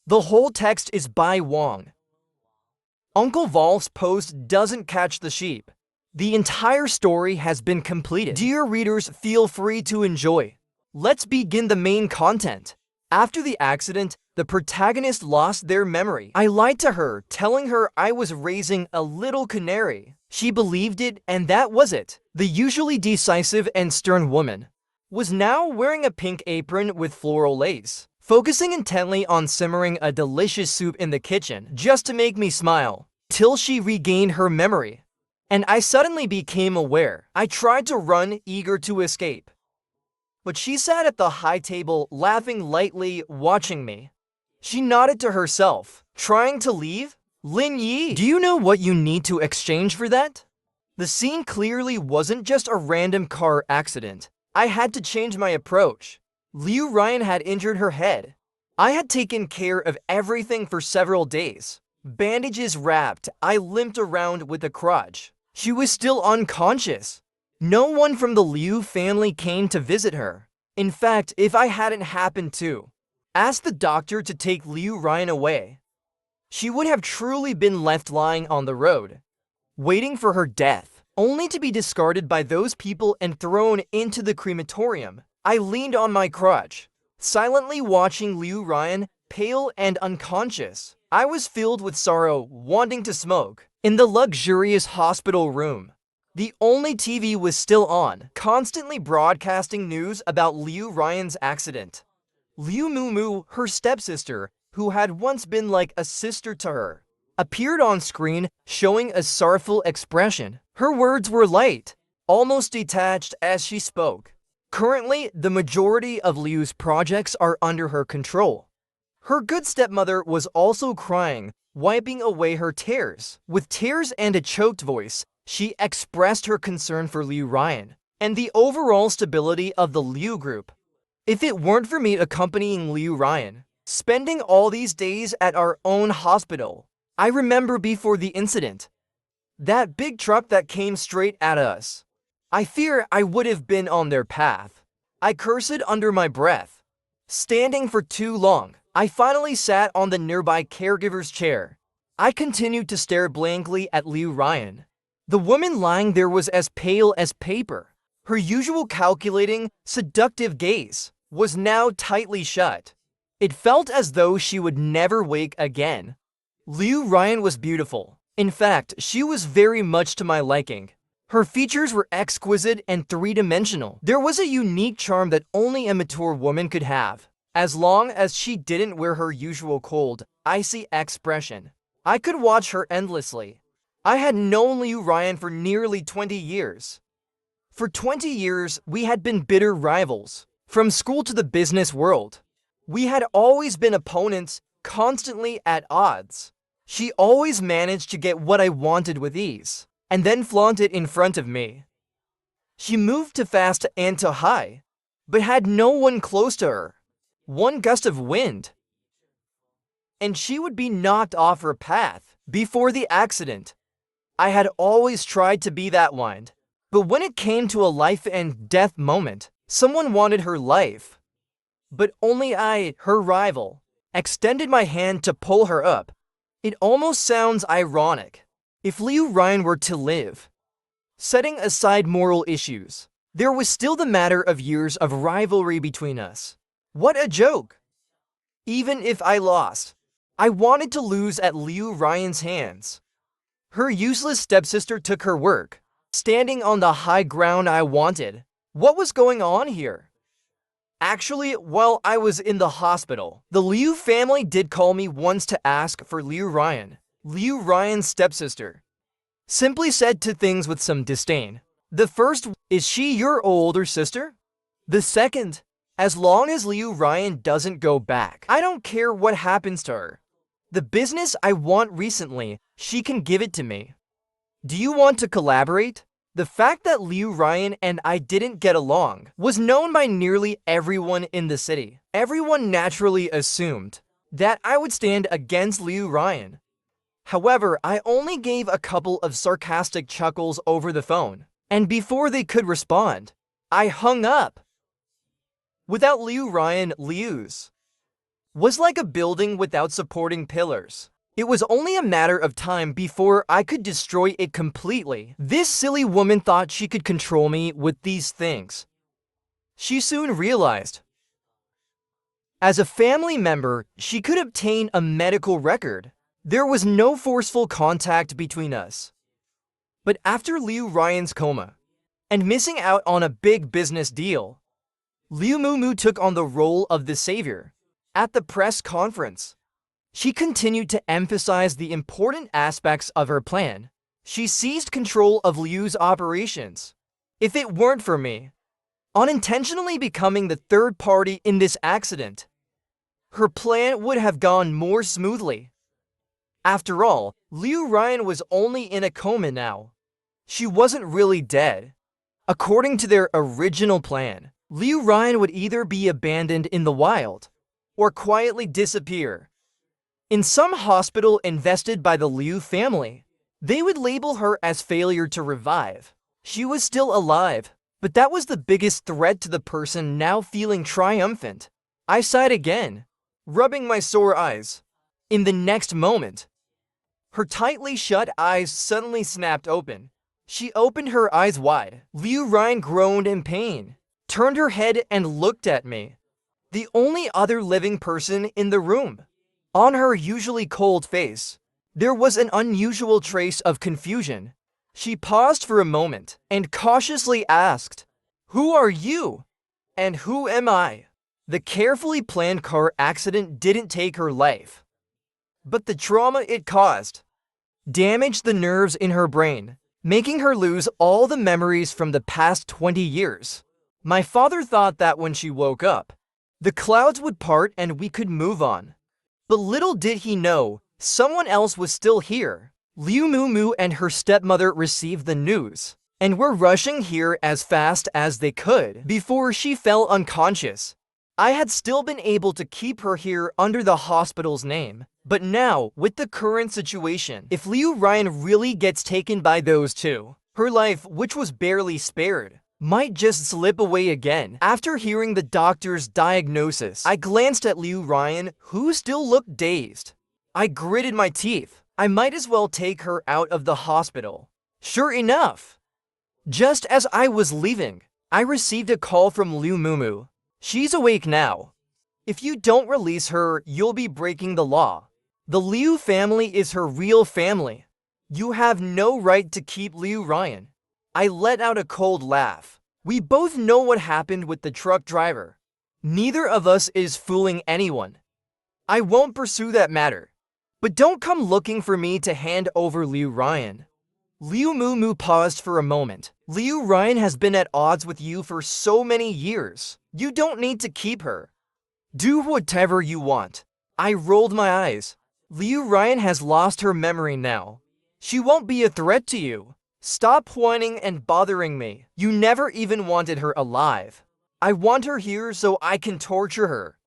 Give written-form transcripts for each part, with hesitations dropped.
The whole text is by Wong. Uncle Volf's post doesn't catch the sheep. The entire story has been completed. Dear readers, feel free to enjoy. Let's begin the main content. After the accident, the protagonist lost their memory. I lied to her, telling her I was raising a little canary. She believed it, and that was it. The usually decisive and stern woman was now wearing a pink apron with floral lace, focusing intently on simmering a delicious soup in the kitchen just to make me smile, till she regained her memory. And I suddenly became aware. I tried to run, eager to escape. But she sat at the high table, laughing lightly, watching me. She nodded to herself, trying to leave. Lin Yi, do you know what you need to exchange for that? The scene clearly wasn't just a random car accident. I had to change my approach. Liu Ryan had injured her head. I had taken care of everything for several days. Bandages wrapped, I limped around with a crutch. She was still unconscious. No one from the Liu family came to visit her. In fact, if I hadn't happened to ask the doctor to take Liu Ryan away, she would have truly been left lying on the road, waiting for her death, only to be discarded by those people and thrown into the crematorium. I leaned on my crutch, silently watching Liu Ryan, pale and unconscious. I was filled with sorrow, wanting to smoke. In the luxurious hospital room, the only TV was still on, constantly broadcasting news about Liu Ryan's accident. Liu Mumu, her stepsister, who had once been like a sister to her, appeared on screen, showing a sorrowful expression. Her words were light, almost detached as she spoke. Currently, the majority of Liu's projects are under her control. Her good stepmother was also crying, wiping away her tears. With tears and a choked voice, she expressed her concern for Liu Ryan and the overall stability of the Liu group. If it weren't for me accompanying Liu Ryan, spending all these days at our own hospital, I remember before the incident, that big truck that came straight at us. I fear I would have been on their path. I cursed under my breath. Standing for too long, I finally sat on the nearby caregiver's chair. I continued to stare blankly at Liu Ryan. The woman lying there was as pale as paper. Her usual calculating, seductive gaze was now tightly shut. It felt as though she would never wake again. Liu Ryan was beautiful. In fact, she was very much to my liking. Her features were exquisite and three-dimensional. There was a unique charm that only a mature woman could have. As long as she didn't wear her usual cold, icy expression, I could watch her endlessly. I had known Liu Ryan for nearly 20 years. For 20 years, we had been bitter rivals. From school to the business world, we had always been opponents, constantly at odds. She always managed to get what I wanted with ease, and then flaunt it in front of me. She moved too fast and too high, but had no one close to her. One gust of wind, and she would be knocked off her path. Before the accident, I had always tried to be that one. But when it came to a life and death moment, someone wanted her life. But only I, her rival, extended my hand to pull her up. It almost sounds ironic. If Liu Ryan were to live, setting aside moral issues, there was still the matter of years of rivalry between us. What a joke! Even if I lost, I wanted to lose at Liu Ryan's hands. Her useless stepsister took her work, standing on the high ground I wanted. What was going on here? Actually, while I was in the hospital, the Liu family did call me once to ask for Liu Ryan's stepsister. Simply said two things with some disdain. The first, is she your older sister? The second, as long as Liu Ryan doesn't go back, I don't care what happens to her. The business I want recently, she can give it to me. Do you want to collaborate? The fact that Liu Ryan and I didn't get along was known by nearly everyone in the city. Everyone naturally assumed that I would stand against Liu Ryan. However, I only gave a couple of sarcastic chuckles over the phone, and before they could respond, I hung up. Without Liu Ryan, Liu's was like a building without supporting pillars. It was only a matter of time before I could destroy it completely. This silly woman thought she could control me with these things. She soon realized. As a family member, she could obtain a medical record. There was no forceful contact between us. But after Liu Ryan's coma, and missing out on a big business deal, Liu Mumu took on the role of the savior. At the press conference, she continued to emphasize the important aspects of her plan. She seized control of Liu's operations. If it weren't for me, unintentionally becoming the third party in this accident, her plan would have gone more smoothly. After all, Liu Ryan was only in a coma now. She wasn't really dead. According to their original plan, Liu Ryan would either be abandoned in the wild or quietly disappear. In some hospital invested by the Liu family, they would label her as failure to revive. She was still alive, but that was the biggest threat to the person now feeling triumphant. I sighed again, rubbing my sore eyes. In the next moment, her tightly shut eyes suddenly snapped open. She opened her eyes wide. Liu Ryan groaned in pain, turned her head and looked at me, the only other living person in the room. On her usually cold face, there was an unusual trace of confusion. She paused for a moment and cautiously asked, "Who are you? And who am I?" The carefully planned car accident didn't take her life, but the trauma it caused damaged the nerves in her brain, making her lose all the memories from the past 20 years. My father thought that when she woke up, the clouds would part and we could move on. But little did he know, someone else was still here. Liu Mumu and her stepmother received the news, and were rushing here as fast as they could before she fell unconscious. I had still been able to keep her here under the hospital's name. But now, with the current situation, if Liu Ryan really gets taken by those two, her life, which was barely spared, might just slip away again. After hearing the doctor's diagnosis, I glanced at Liu Ryan, who still looked dazed. I gritted my teeth. I might as well take her out of the hospital. Sure enough, just as I was leaving, I received a call from Liu Mumu. "She's awake now. If you don't release her, you'll be breaking the law. The Liu family is her real family. You have no right to keep Liu Ryan." I let out a cold laugh. We both know what happened with the truck driver. Neither of us is fooling anyone. I won't pursue that matter. But don't come looking for me to hand over Liu Ryan. Liu Mumu paused for a moment. Liu Ryan has been at odds with you for so many years. You don't need to keep her. Do whatever you want. I rolled my eyes. Liu Ryan has lost her memory now. She won't be a threat to you. Stop whining and bothering me. You never even wanted her alive. I want her here so I can torture her.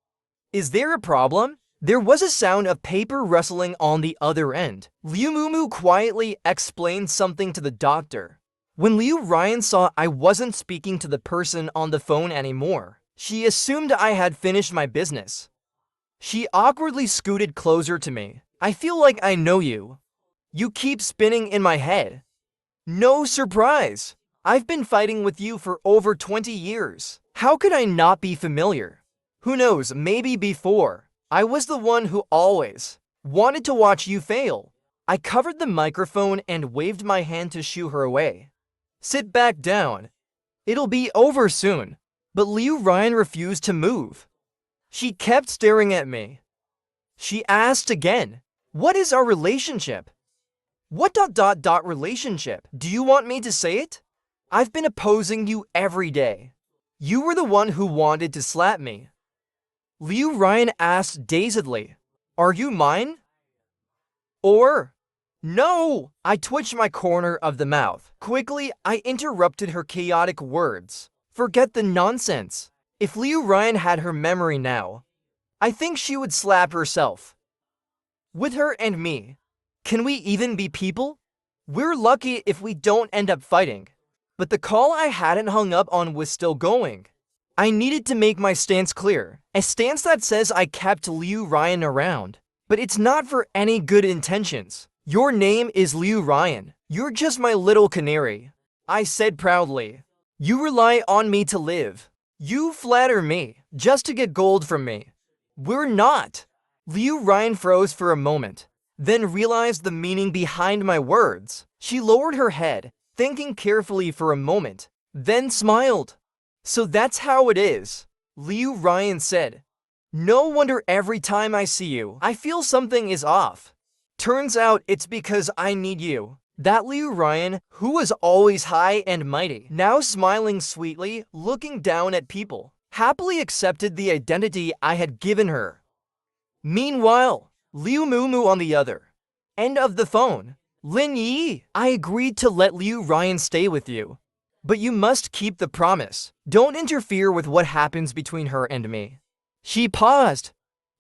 Is there a problem? There was a sound of paper rustling on the other end. Liu Mumu quietly explained something to the doctor. When Liu Ryan saw I wasn't speaking to the person on the phone anymore, she assumed I had finished my business. She awkwardly scooted closer to me. "I feel like I know you. You keep spinning in my head." "No surprise. I've been fighting with you for over 20 years. How could I not be familiar? Who knows, maybe before, I was the one who always wanted to watch you fail." I covered the microphone and waved my hand to shoo her away. "Sit back down. It'll be over soon." But Liu Ryan refused to move. She kept staring at me. She asked again, "What is our relationship?" What relationship? Do you want me to say it? I've been opposing you every day. You were the one who wanted to slap me. Liu Ryan asked dazedly, "Are you mine? Or?" "No!" I twitched my corner of the mouth. Quickly, I interrupted her chaotic words. "Forget the nonsense. If Liu Ryan had her memory now, I think she would slap herself. With her and me, can we even be people? We're lucky if we don't end up fighting." But the call I hadn't hung up on was still going. I needed to make my stance clear. A stance that says I kept Liu Ryan around. But it's not for any good intentions. Your name is Liu Ryan. You're just my little canary. I said proudly. You rely on me to live. You flatter me just to get gold from me. We're not. Liu Ryan froze for a moment, then realized the meaning behind my words. She lowered her head, thinking carefully for a moment, then smiled. So that's how it is, Liu Ryan said. No wonder every time I see you, I feel something is off. Turns out it's because I need you. That Liu Ryan, who was always high and mighty, now smiling sweetly, looking down at people, happily accepted the identity I had given her. Meanwhile, Liu Mumu on the other end of the phone. Lin Yi, I agreed to let Liu Ryan stay with you. But you must keep the promise. Don't interfere with what happens between her and me. She paused.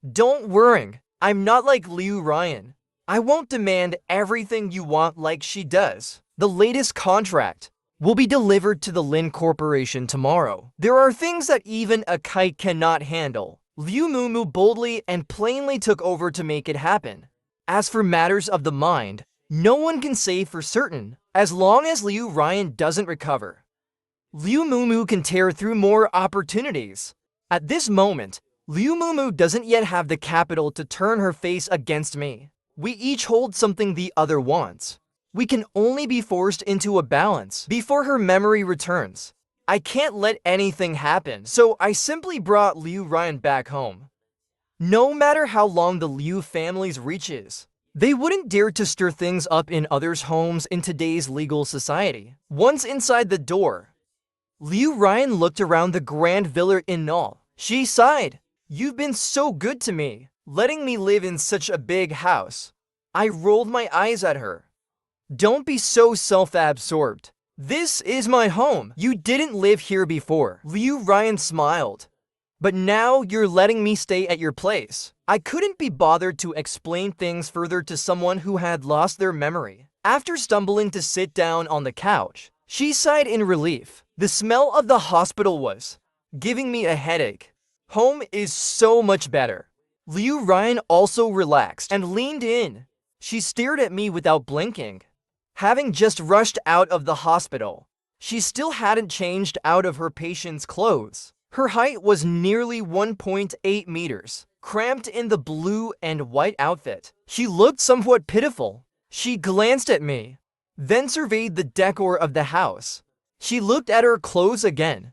Don't worry, I'm not like Liu Ryan. I won't demand everything you want like she does. The latest contract will be delivered to the Lin Corporation tomorrow. There are things that even a kite cannot handle. Liu Mumu boldly and plainly took over to make it happen. As for matters of the mind, no one can say for certain, as long as Liu Ryan doesn't recover. Liu Mumu can tear through more opportunities. At this moment, Liu Mumu doesn't yet have the capital to turn her face against me. We each hold something the other wants. We can only be forced into a balance before her memory returns. I can't let anything happen, so I simply brought Liu Ryan back home. No matter how long the Liu family's reach is, they wouldn't dare to stir things up in others' homes in today's legal society. Once inside the door, Liu Ryan looked around the grand villa in all. She sighed. You've been so good to me, letting me live in such a big house. I rolled my eyes at her. Don't be so self-absorbed. This is my home. You didn't live here before. Liu Ryan smiled. But now you're letting me stay at your place. I couldn't be bothered to explain things further to someone who had lost their memory. After stumbling to sit down on the couch, she sighed in relief. The smell of the hospital was giving me a headache. Home is so much better. Liu Ryan also relaxed and leaned in. She stared at me without blinking. Having just rushed out of the hospital, she still hadn't changed out of her patient's clothes. Her height was nearly 1.8 meters, cramped in the blue and white outfit. She looked somewhat pitiful. She glanced at me, then surveyed the decor of the house. She looked at her clothes again.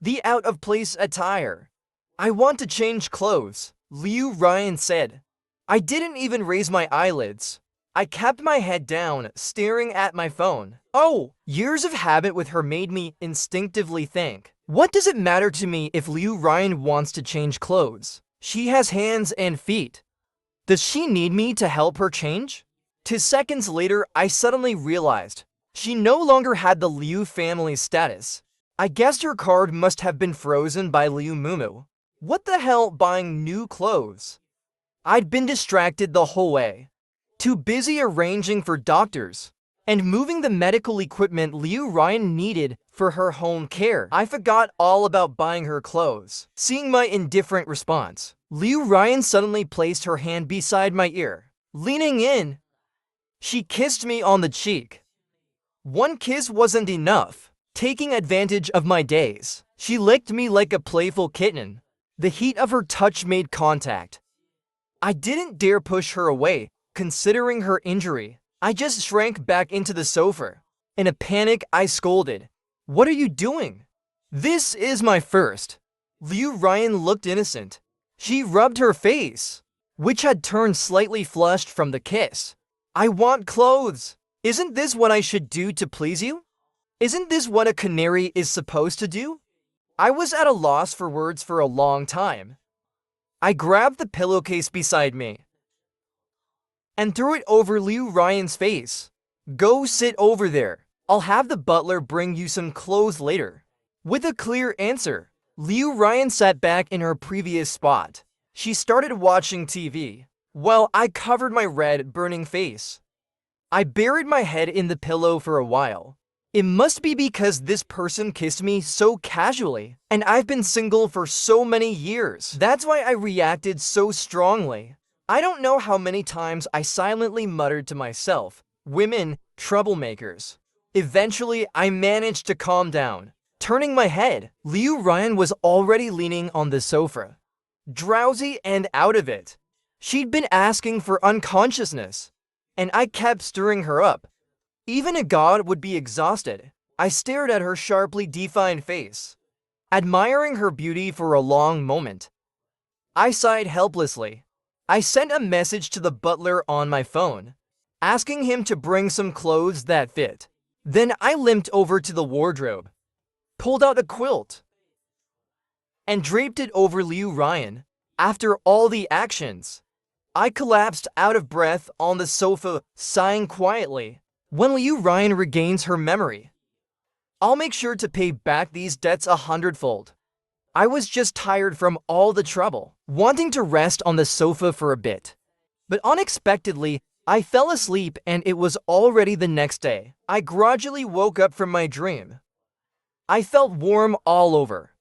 The out-of-place attire. I want to change clothes, Liu Ryan said. I didn't even raise my eyelids. I kept my head down, staring at my phone. Oh, years of habit with her made me instinctively think, what does it matter to me if Liu Ryan wants to change clothes? She has hands and feet. Does she need me to help her change? 2 seconds later, I suddenly realized she no longer had the Liu family status. I guessed her card must have been frozen by Liu Mumu. What the hell, buying new clothes? I'd been distracted the whole way. Too busy arranging for doctors and moving the medical equipment Liu Ryan needed for her home care. I forgot all about buying her clothes. Seeing my indifferent response, Liu Ryan suddenly placed her hand beside my ear. Leaning in, she kissed me on the cheek. One kiss wasn't enough. Taking advantage of my daze, she licked me like a playful kitten. The heat of her touch made contact. I didn't dare push her away, considering her injury. I just shrank back into the sofa. In a panic, I scolded. What are you doing? This is my first. Liu Ryan looked innocent. She rubbed her face, which had turned slightly flushed from the kiss. I want clothes. Isn't this what I should do to please you? Isn't this what a canary is supposed to do? I was at a loss for words for a long time. I grabbed the pillowcase beside me and threw it over Liu Ryan's face. Go sit over there. I'll have the butler bring you some clothes later. With a clear answer, Liu Ryan sat back in her previous spot. She started watching TV, while I covered my red, burning face. I buried my head in the pillow for a while. It must be because this person kissed me so casually, and I've been single for so many years. That's why I reacted so strongly. I don't know how many times I silently muttered to myself, "Women, troublemakers." Eventually, I managed to calm down. Turning my head, Liu Ryan was already leaning on the sofa, drowsy and out of it. She'd been asking for unconsciousness, and I kept stirring her up. Even a god would be exhausted. I stared at her sharply defined face, admiring her beauty for a long moment. I sighed helplessly. I sent a message to the butler on my phone, asking him to bring some clothes that fit. Then I limped over to the wardrobe, pulled out a quilt, and draped it over Liu Ryan. After all the actions, I collapsed out of breath on the sofa, sighing quietly. When Liu Ryan regains her memory, I'll make sure to pay back these debts 100-fold. I was just tired from all the trouble, wanting to rest on the sofa for a bit. But unexpectedly, I fell asleep and it was already the next day. I gradually woke up from my dream. I felt warm all over.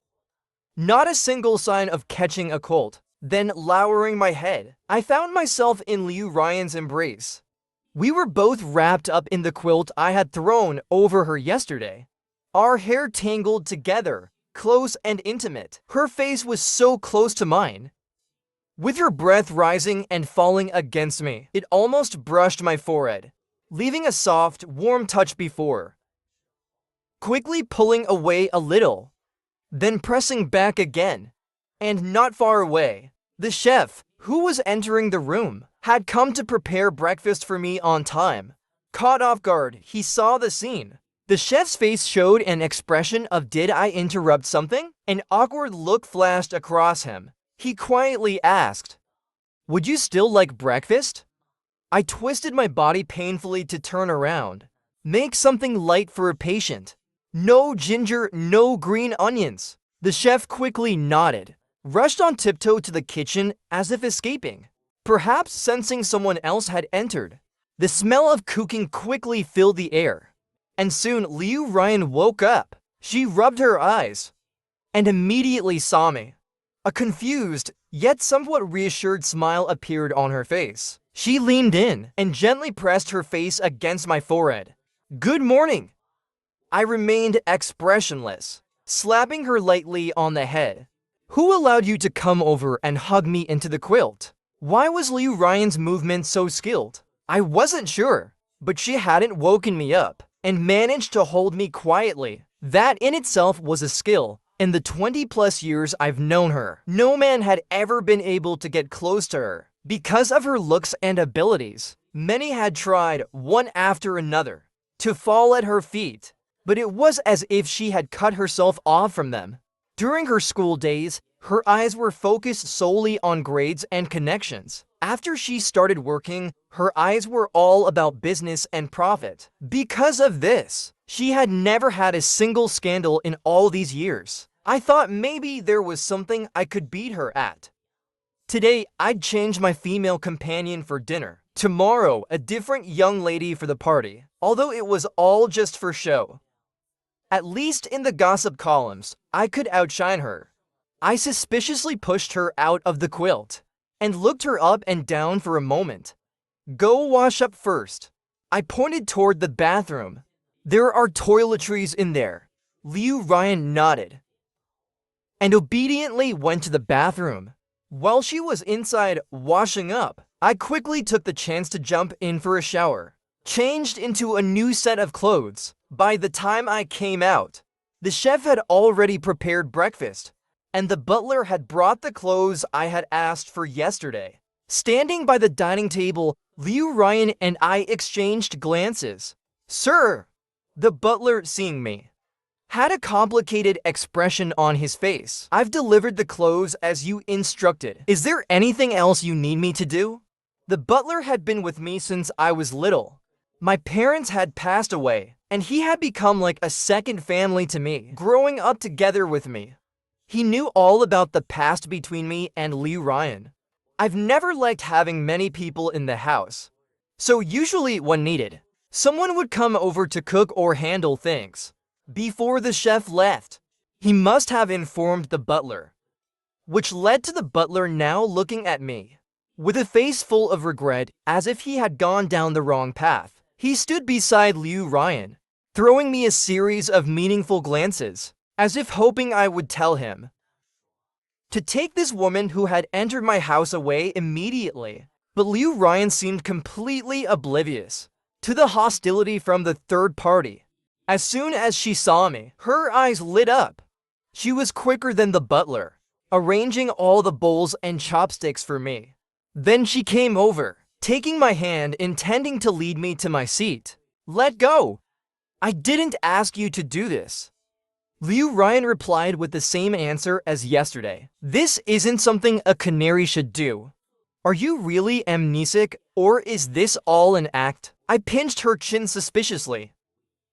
Not a single sign of catching a cold. Then, lowering my head, I found myself in Liu Ryan's embrace. We were both wrapped up in the quilt I had thrown over her yesterday. Our hair tangled together, close and intimate. Her face was so close to mine. With her breath rising and falling against me, it almost brushed my forehead, leaving a soft, warm touch before. Quickly pulling away a little, then pressing back again. And not far away, the chef, who was entering the room, had come to prepare breakfast for me on time. Caught off guard, he saw the scene. The chef's face showed an expression of "Did I interrupt something?" An awkward look flashed across him. He quietly asked, "Would you still like breakfast?" I twisted my body painfully to turn around. "Make something light for a patient. No ginger, no green onions." The chef quickly nodded, rushed on tiptoe to the kitchen as if escaping, perhaps sensing someone else had entered. The smell of cooking quickly filled the air, and soon Liu Ryan woke up. She rubbed her eyes and immediately saw me. A confused, yet somewhat reassured smile appeared on her face. She leaned in and gently pressed her face against my forehead. "Good morning." I remained expressionless, slapping her lightly on the head. "Who allowed you to come over and hug me into the quilt?" Why was Liu Ryan's movement so skilled? I wasn't sure, but she hadn't woken me up and managed to hold me quietly. That in itself was a skill. In the 20-plus years I've known her, no man had ever been able to get close to her. Because of her looks and abilities, many had tried, one after another, to fall at her feet, but it was as if she had cut herself off from them. During her school days, her eyes were focused solely on grades and connections. After she started working, her eyes were all about business and profit. Because of this, she had never had a single scandal in all these years. I thought maybe there was something I could beat her at. Today, I'd change my female companion for dinner. Tomorrow, a different young lady for the party, although it was all just for show. At least in the gossip columns, I could outshine her. I suspiciously pushed her out of the quilt and looked her up and down for a moment. "Go wash up first." I pointed toward the bathroom. "There are toiletries in there." Liu Ryan nodded and obediently went to the bathroom. While she was inside washing up, I quickly took the chance to jump in for a shower, changed into a new set of clothes. By the time I came out, the chef had already prepared breakfast, and the butler had brought the clothes I had asked for yesterday. Standing by the dining table, Liu Ryan and I exchanged glances. "Sir," the butler, seeing me, had a complicated expression on his face. "I've delivered the clothes as you instructed. Is there anything else you need me to do?" The butler had been with me since I was little. My parents had passed away, and he had become like a second family to me, growing up together with me. He knew all about the past between me and Liu Ryan. I've never liked having many people in the house, so usually when needed, Someone would come over to cook or handle things. Before the chef left, he must have informed the butler, which led to the butler now looking at me with a face full of regret, as if he had gone down the wrong path. He stood beside Liu Ryan, throwing me a series of meaningful glances, as if hoping I would tell him to take this woman who had entered my house away immediately. But Liu Ryan seemed completely oblivious to the hostility from the third party. As soon as she saw me, her eyes lit up. She was quicker than the butler, arranging all the bowls and chopsticks for me. Then she came over, taking my hand, intending to lead me to my seat. "Let go! I didn't ask you to do this." Liu Ryan replied with the same answer as yesterday. "This isn't something a canary should do. Are you really amnesic, or is this all an act?" I pinched her chin suspiciously.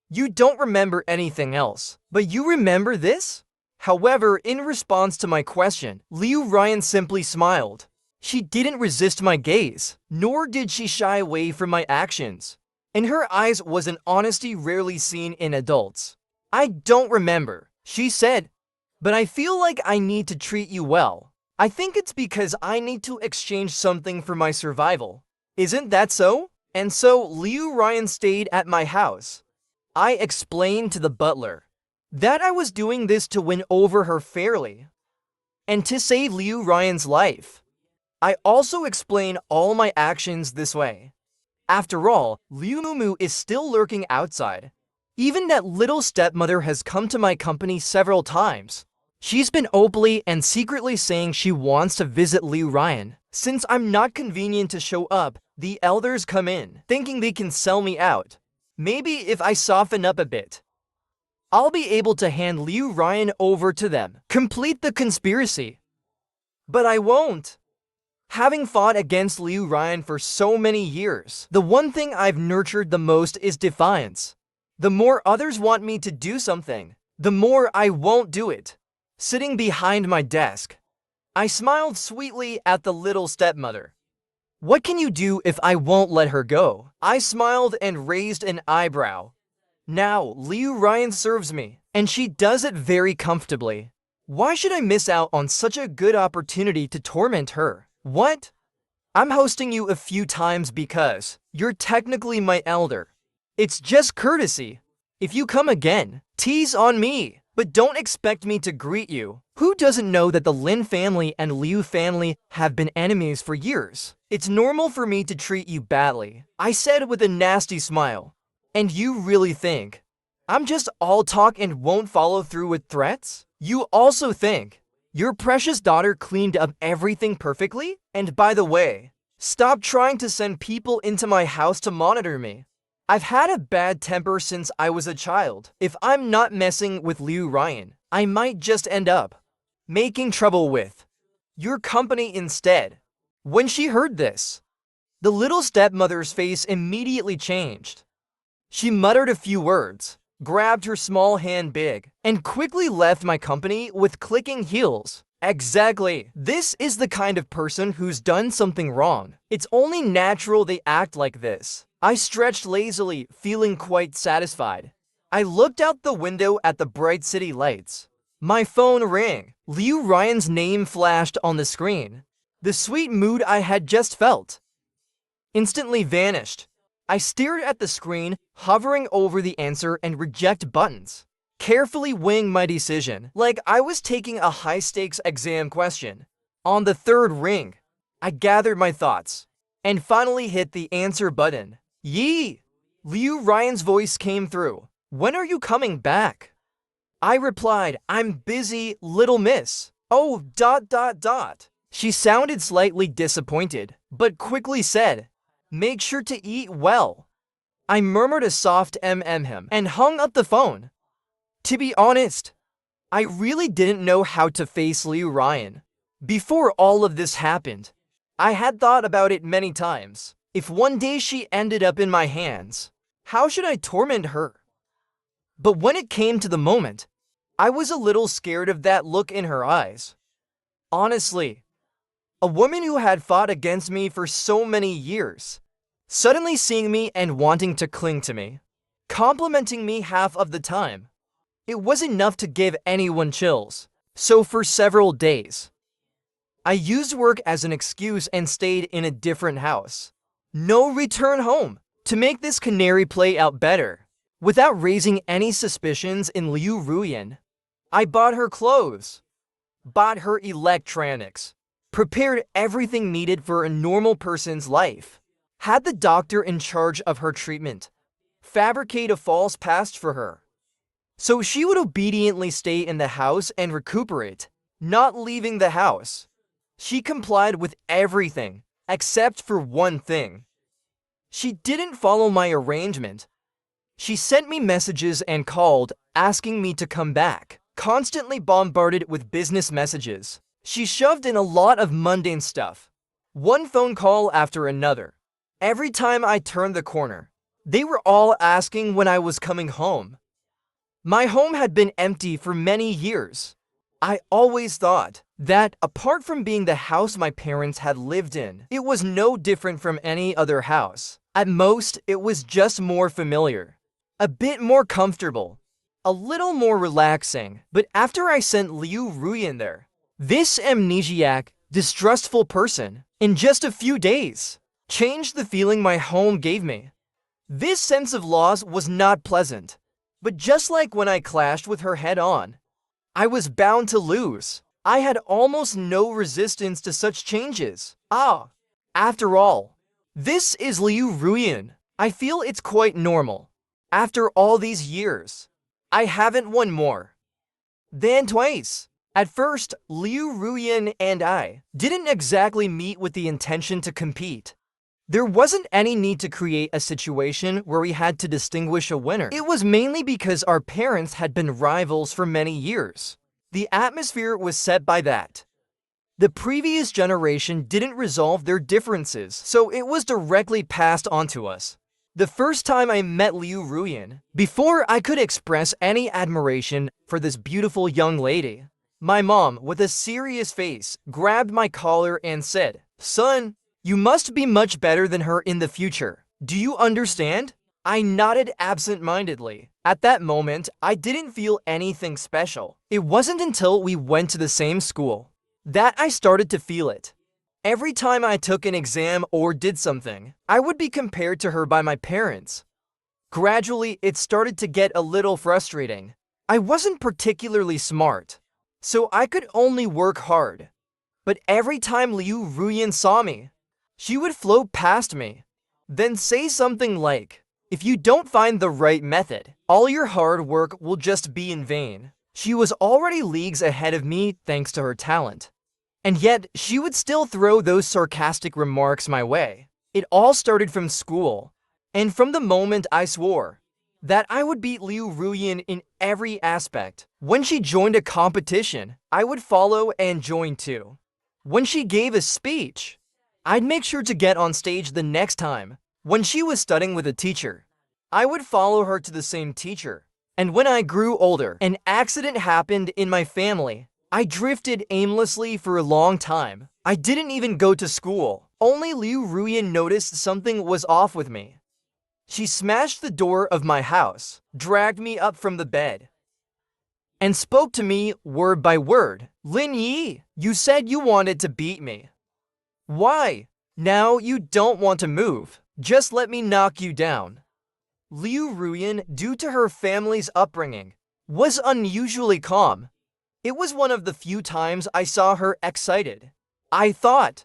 "You don't remember anything else, but you remember this?" However, in response to my question, Liu Ryan simply smiled. She didn't resist my gaze, nor did she shy away from my actions. In her eyes was an honesty rarely seen in adults. "I don't remember," she said, "but I feel like I need to treat you well. I think it's because I need to exchange something for my survival. Isn't that so?" And so Liu Ryan stayed at my house. I explained to the butler that I was doing this to win over her fairly and to save Liu Ryan's life. I also explain all my actions this way. After all, Liu Mumu is still lurking outside. Even that little stepmother has come to my company several times. She's been openly and secretly saying she wants to visit Liu Ryan. Since I'm not convenient to show up, the elders come in, thinking they can sell me out. Maybe if I soften up a bit, I'll be able to hand Liu Ryan over to them, complete the conspiracy. But I won't. Having fought against Liu Ryan for so many years, the one thing I've nurtured the most is defiance. The more others want me to do something, the more I won't do it. Sitting behind my desk, I smiled sweetly at the little stepmother. "What can you do if I won't let her go?" I smiled and raised an eyebrow. "Now, Liu Ryan serves me, and she does it very comfortably. Why should I miss out on such a good opportunity to torment her?" "What? I'm hosting you a few times because you're technically my elder. It's just courtesy. If you come again, tease on me, but don't expect me to greet you." Who doesn't know that the Lin family and Liu family have been enemies for years? "It's normal for me to treat you badly," I said with a nasty smile. "And you really think I'm just all talk and won't follow through with threats? You also think your precious daughter cleaned up everything perfectly? And by the way, stop trying to send people into my house to monitor me. I've had a bad temper since I was a child. If I'm not messing with Liu Ryan, I might just end up making trouble with your company instead." When she heard this, the little stepmother's face immediately changed. She muttered a few words, grabbed her small hand big, and quickly left my company with clicking heels. Exactly. This is the kind of person who's done something wrong. It's only natural they act like this. I stretched lazily, feeling quite satisfied. I looked out the window at the bright city lights. My phone rang. Liu Ryan's name flashed on the screen. The sweet mood I had just felt instantly vanished. I stared at the screen, hovering over the answer and reject buttons, carefully weighing my decision, like I was taking a high-stakes exam question. On the third ring, I gathered my thoughts and finally hit the answer button. "Yee!" Liu Ryan's voice came through. "When are you coming back?" I replied, "I'm busy, little miss." "Oh, ... She sounded slightly disappointed, but quickly said, "Make sure to eat well." I murmured a soft mm and hung up the phone. To be honest, I really didn't know how to face Liu Ryan. Before all of this happened, I had thought about it many times. If one day she ended up in my hands, how should I torment her? But when it came to the moment, I was a little scared of that look in her eyes. Honestly, a woman who had fought against me for so many years suddenly seeing me and wanting to cling to me, complimenting me half of the time. It was enough to give anyone chills. So for several days, I used work as an excuse and stayed in a different house. No return home. To make this canary play out better, without raising any suspicions in Liu Ruyan, I bought her clothes, bought her electronics, prepared everything needed for a normal person's life, had the doctor in charge of her treatment, fabricate a false past for her, so she would obediently stay in the house and recuperate, not leaving the house. She complied with everything, except for one thing. She didn't follow my arrangement. She sent me messages and called, asking me to come back, constantly bombarded with business messages. She shoved in a lot of mundane stuff, one phone call after another. Every time I turned the corner, they were all asking when I was coming home. My home had been empty for many years. I always thought that, apart from being the house my parents had lived in, it was no different from any other house. At most, it was just more familiar, a bit more comfortable, a little more relaxing. But after I sent Liu Ruyan there, this amnesiac, distrustful person, in just a few days, changed the feeling my home gave me. This sense of loss was not pleasant, but just like when I clashed with her head-on, I was bound to lose. I had almost no resistance to such changes. After all, this is Liu Ruyan. I feel it's quite normal. After all these years, I haven't won more than twice. At first, Liu Ruyan and I didn't exactly meet with the intention to compete. There wasn't any need to create a situation where we had to distinguish a winner. It was mainly because our parents had been rivals for many years. The atmosphere was set by that. The previous generation didn't resolve their differences, so it was directly passed on to us. The first time I met Liu Ruyan, before I could express any admiration for this beautiful young lady, my mom, with a serious face, grabbed my collar and said, "Son, you must be much better than her in the future. Do you understand?" I nodded absent-mindedly. At that moment, I didn't feel anything special. It wasn't until we went to the same school that I started to feel it. Every time I took an exam or did something, I would be compared to her by my parents. Gradually, it started to get a little frustrating. I wasn't particularly smart, so I could only work hard. But every time Liu Ruyan saw me, she would float past me, then say something like, "If you don't find the right method, all your hard work will just be in vain." She was already leagues ahead of me thanks to her talent. And yet, she would still throw those sarcastic remarks my way. It all started from school, and from the moment I swore that I would beat Liu Ruyan in every aspect. When she joined a competition, I would follow and join too. When she gave a speech, I'd make sure to get on stage the next time. When she was studying with a teacher, I would follow her to the same teacher. And when I grew older, an accident happened in my family. I drifted aimlessly for a long time. I didn't even go to school. Only Liu Ruyan noticed something was off with me. She smashed the door of my house, dragged me up from the bed, and spoke to me word by word. "Lin Yi, you said you wanted to beat me. Why? Now you don't want to move. Just let me knock you down." Liu Ruyan, due to her family's upbringing, was unusually calm. It was one of the few times I saw her excited. I thought,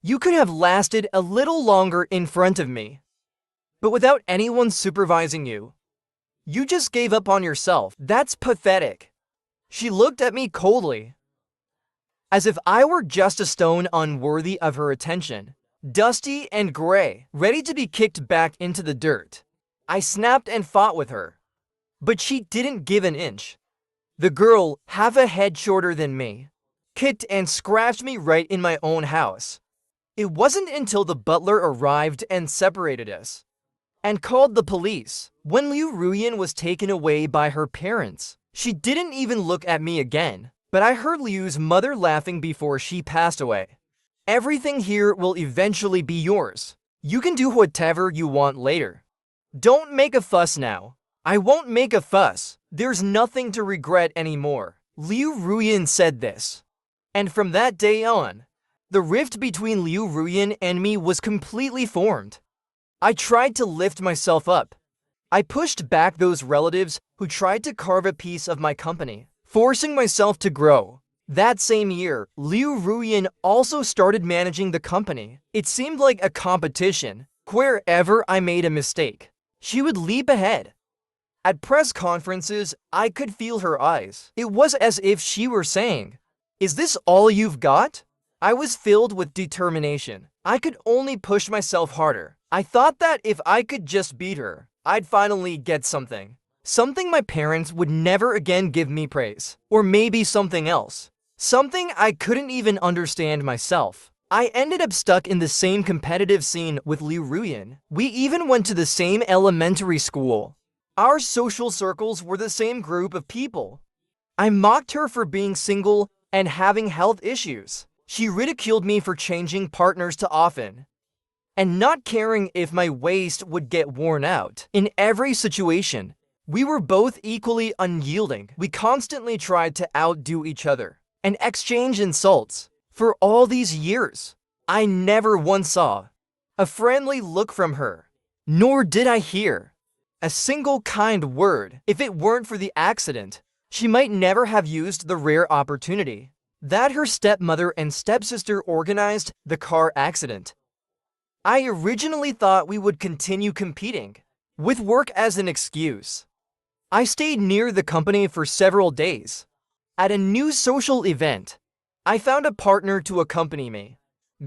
you could have lasted a little longer in front of me. But without anyone supervising you, you just gave up on yourself. That's pathetic. She looked at me coldly, as if I were just a stone unworthy of her attention, dusty and gray, ready to be kicked back into the dirt. I snapped and fought with her, but she didn't give an inch. The girl, half a head shorter than me, kicked and scratched me right in my own house. It wasn't until the butler arrived and separated us, and called the police, when Liu Ruyan was taken away by her parents. She didn't even look at me again, but I heard Liu's mother laughing before she passed away. "Everything here will eventually be yours. You can do whatever you want later. Don't make a fuss now. I won't make a fuss. There's nothing to regret anymore. Liu Ruyan said this. And from that day on, the rift between Liu Ruyan and me was completely formed. I tried to lift myself up. I pushed back those relatives who tried to carve a piece of my company, forcing myself to grow. That same year, Liu Ruyan also started managing the company. It seemed like a competition. Wherever I made a mistake, she would leap ahead. At press conferences, I could feel her eyes. It was as if she were saying, "Is this all you've got?" I was filled with determination. I could only push myself harder. I thought that if I could just beat her, I'd finally get something. Something my parents would never again give me praise. Or maybe something else. Something I couldn't even understand myself. I ended up stuck in the same competitive scene with Liu Ruyan. We even went to the same elementary school. Our social circles were the same group of people. I mocked her for being single and having health issues. She ridiculed me for changing partners too often and not caring if my waist would get worn out. In every situation, we were both equally unyielding. We constantly tried to outdo each other and exchange insults. For all these years, I never once saw a friendly look from her, nor did I hear a single kind word. If it weren't for the accident, she might never have used the rare opportunity that her stepmother and stepsister organized the car accident. I originally thought we would continue competing, with work as an excuse. I stayed near the company for several days. At a new social event, I found a partner to accompany me,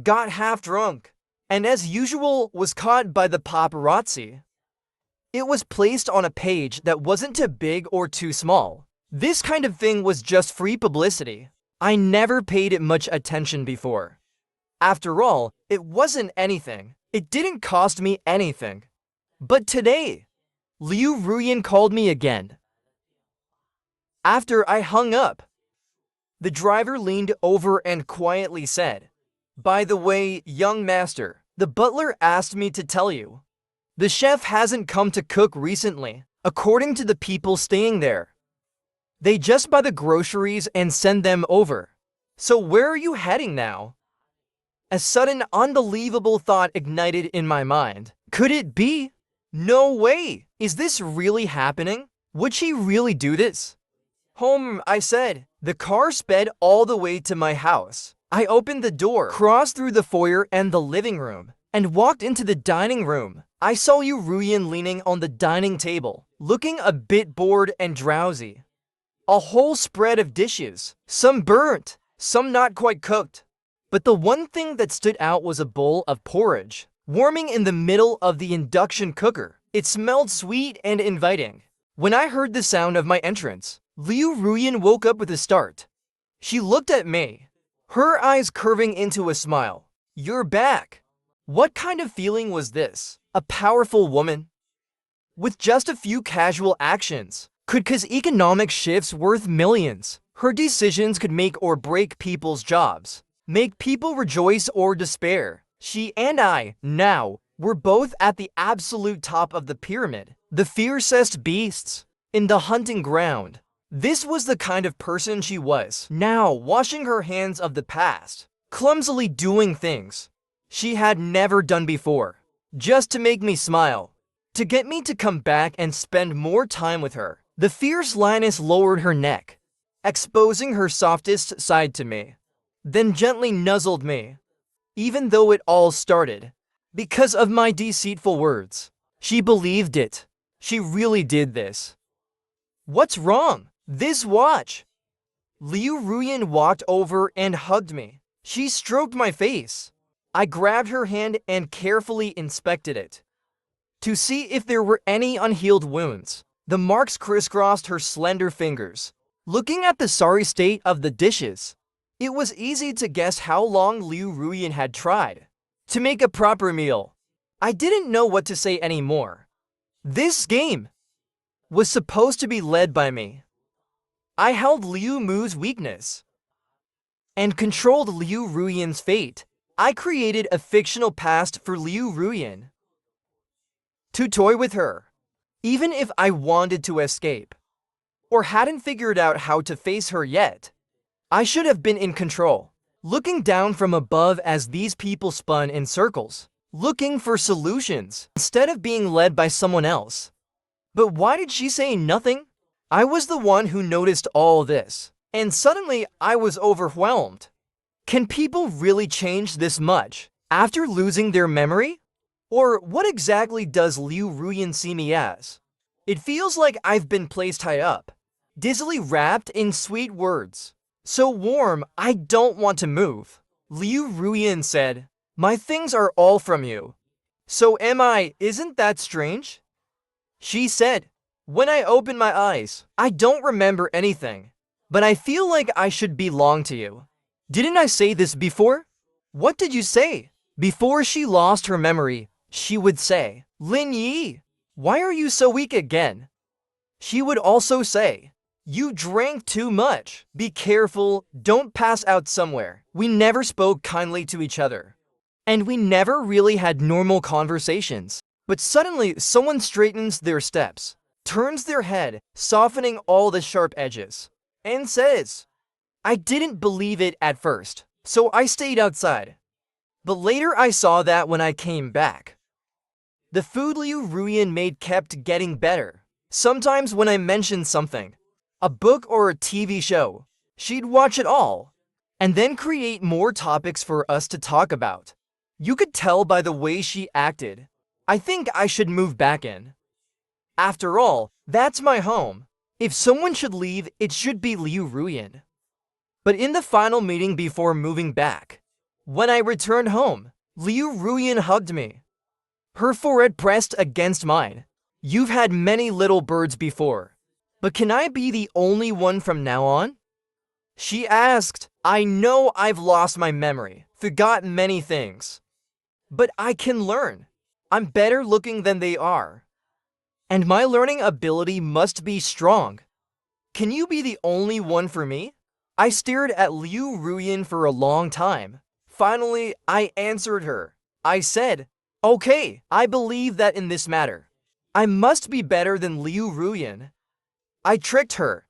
got half drunk, and as usual was caught by the paparazzi. It was placed on a page that wasn't too big or too small. This kind of thing was just free publicity. I never paid it much attention before. After all, it wasn't anything. It didn't cost me anything. But today, Liu Ruyan called me again. After I hung up, the driver leaned over and quietly said, "By the way, young master, the butler asked me to tell you. The chef hasn't come to cook recently, according to the people staying there. They just buy the groceries and send them over. So where are you heading now?" A sudden, unbelievable thought ignited in my mind. Could it be? No way! Is this really happening? Would she really do this? "Home," I said. The car sped all the way to my house. I opened the door, crossed through the foyer and the living room, and walked into the dining room. I saw Liu Ruyan leaning on the dining table, looking a bit bored and drowsy. A whole spread of dishes, some burnt, some not quite cooked. But the one thing that stood out was a bowl of porridge, warming in the middle of the induction cooker. It smelled sweet and inviting. When I heard the sound of my entrance, Liu Ruyan woke up with a start. She looked at me, her eyes curving into a smile. "You're back." What kind of feeling was this? A powerful woman? With just a few casual actions, could cause economic shifts worth millions. Her decisions could make or break people's jobs, make people rejoice or despair. She and I, now, were both at the absolute top of the pyramid, the fiercest beasts in the hunting ground. This was the kind of person she was, now washing her hands of the past, clumsily doing things she had never done before, just to make me smile, to get me to come back and spend more time with her. The fierce lioness lowered her neck, exposing her softest side to me, then gently nuzzled me. Even though it all started because of my deceitful words, she believed it. She really did this. "What's wrong?" "This watch." Liu Ruyan walked over and hugged me. She stroked my face. I grabbed her hand and carefully inspected it to see if there were any unhealed wounds. The marks crisscrossed her slender fingers. Looking at the sorry state of the dishes, it was easy to guess how long Liu Ruyan had tried to make a proper meal. I didn't know what to say anymore. This game was supposed to be led by me. I held Liu Mu's weakness and controlled Liu Ruyan's fate. I created a fictional past for Liu Ruyan to toy with her, even if I wanted to escape, or hadn't figured out how to face her yet. I should have been in control, looking down from above as these people spun in circles, looking for solutions, instead of being led by someone else. But why did she say nothing? I was the one who noticed all this, and suddenly I was overwhelmed. Can people really change this much after losing their memory? Or what exactly does Liu Ruyan see me as? It feels like I've been placed high up, dizzily wrapped in sweet words. So warm, I don't want to move. Liu Ruyan said, "My things are all from you." So am I, isn't that strange? She said, "When I open my eyes, I don't remember anything, but I feel like I should belong to you." Didn't I say this before? What did you say? Before she lost her memory, she would say, "Lin Yi, why are you so weak again?" She would also say, "You drank too much. Be careful, don't pass out somewhere." We never spoke kindly to each other, and we never really had normal conversations. But suddenly, someone straightens their steps, turns their head, softening all the sharp edges, and says, I didn't believe it at first, so I stayed outside. But later I saw that when I came back. The food Liu Ruyan made kept getting better. Sometimes when I mentioned something, a book or a TV show, she'd watch it all, and then create more topics for us to talk about. You could tell by the way she acted. I think I should move back in. After all, that's my home. If someone should leave, it should be Liu Ruyan. But in the final meeting before moving back, when I returned home, Liu Ruyan hugged me. Her forehead pressed against mine. "You've had many little birds before, but can I be the only one from now on?" She asked. I know I've lost my memory, forgot many things, but I can learn. I'm better looking than they are, and my learning ability must be strong. Can you be the only one for me? I stared at Liu Ruyan for a long time. Finally, I answered her. I said, "Okay, I believe that in this matter. I must be better than Liu Ruyan." I tricked her.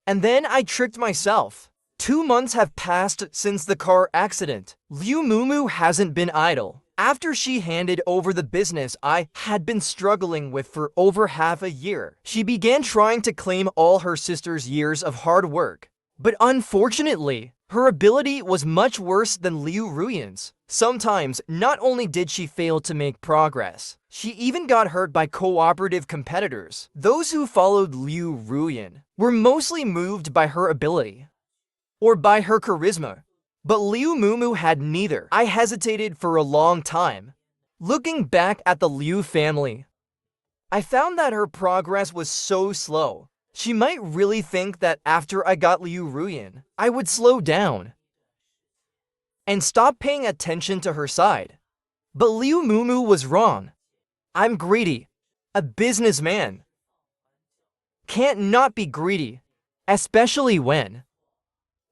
And then I tricked myself. 2 months have passed since the car accident. Liu Mumu hasn't been idle. After she handed over the business I had been struggling with for over half a year, she began trying to claim all her sister's years of hard work. But unfortunately, her ability was much worse than Liu Ruyan's. Sometimes, not only did she fail to make progress, she even got hurt by cooperative competitors. Those who followed Liu Ruyan were mostly moved by her ability or by her charisma. But Liu Mumu had neither. I hesitated for a long time. Looking back at the Liu family, I found that her progress was so slow. She might really think that after I got Liu Ruyan, I would slow down and stop paying attention to her side. But Liu Mumu was wrong. I'm greedy. A businessman can't not be greedy, especially when,